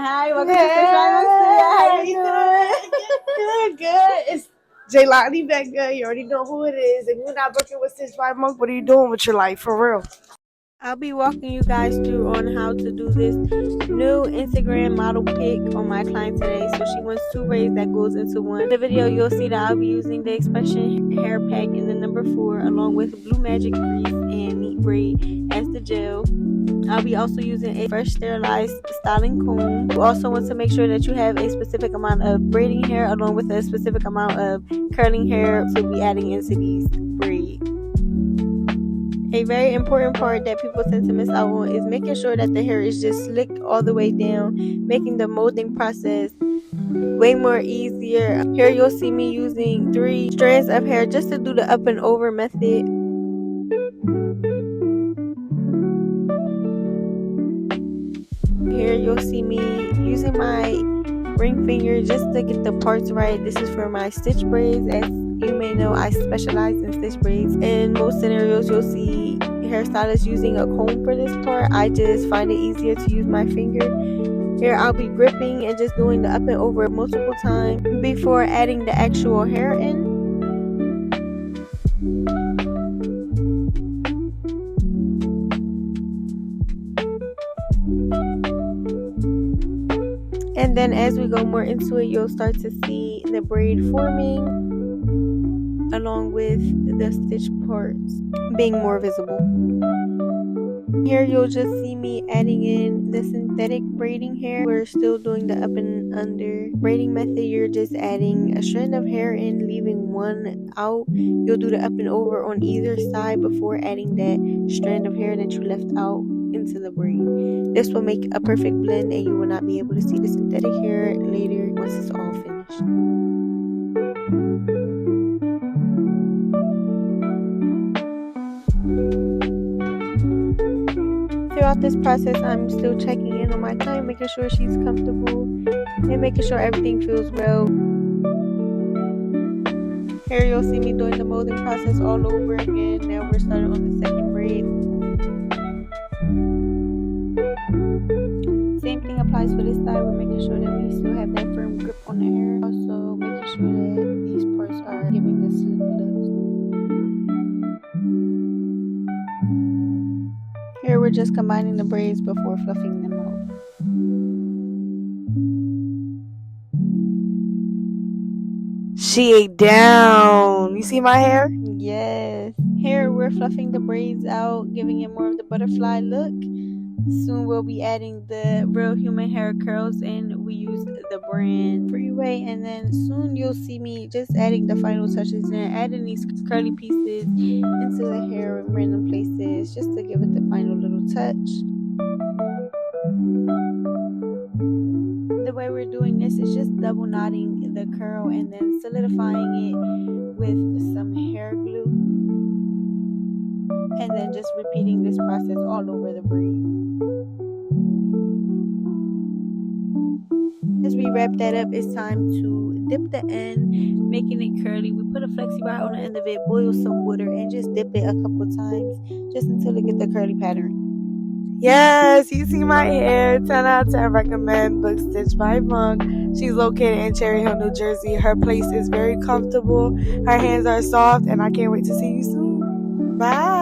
Hi, welcome to Stitch by Lucia. How you doing? Good. It's Jaylani Becca. You already know who it is. If you're not working with Stitch by Monk, what are you doing with your life? For real. I'll be walking you guys through on how to do this new Instagram model pic on my client today. So she wants 2 braids that goes into one. In the video, you'll see that I'll be using the Expression hair pack in the number 4 along with Blue Magic grease and Neat Braid as the gel. I'll be also using a fresh sterilized styling comb. You also want to make sure that you have a specific amount of braiding hair along with a specific amount of curling hair to be adding into these braids. A very important part that people tend to miss out on is making sure that the hair is just slicked all the way down, making the molding process way more easier. Here you'll see me using 3 strands of hair just to do the up and over method. Here you'll see me using my ring finger just to get the parts right. This is for my stitch braids. As you may know, I specialize in stitch braids. In most scenarios, you'll see hairstylists using a comb for this part. I just find it easier to use my finger. Here I'll be gripping and just doing the up and over multiple times before adding the actual hair in. And then as we go more into it, you'll start to see the braid forming along with the stitch parts being more visible. Here you'll just see me adding in the synthetic braiding hair. We're still doing the up and under braiding method. You're just adding a strand of hair in, leaving one out. You'll do the up and over on either side before adding that strand of hair that you left out into the braid. This will make a perfect blend and you will not be able to see the synthetic hair later once it's all finished. Throughout this process, I'm still checking in on my client, making sure she's comfortable and making sure everything feels well. Here you'll see me doing the molding process all over again. Now we're starting on the second braid. Same thing applies for this side. We're making sure that we still have that firm grip on the hair. Also making sure that these parts are giving the slick look. Here we're just combining the braids before fluffing them out. She ate down. You see my hair? Yes. Here we're fluffing the braids out, giving it more of the butterfly look. Soon we'll be adding the Real Human Hair curls, and we use the brand Freeway. And then soon you'll see me just adding the final touches and adding these curly pieces into the hair in random places just to give it the final little touch. The way we're doing this is just double knotting the curl and then solidifying it with some hair glue, and then just repeating this process all over the braid. As we wrap that up, it's time to dip the end, making it curly. We put a flexi bar on the end of it, boil some water, and just dip it a couple times just until it gets the curly pattern. Yes, you see my hair. 10 out of 10 recommend book Stitch by Monk. She's located in Cherry Hill, New Jersey. Her place is very comfortable. Her hands are soft, and I can't wait to see you soon. Bye.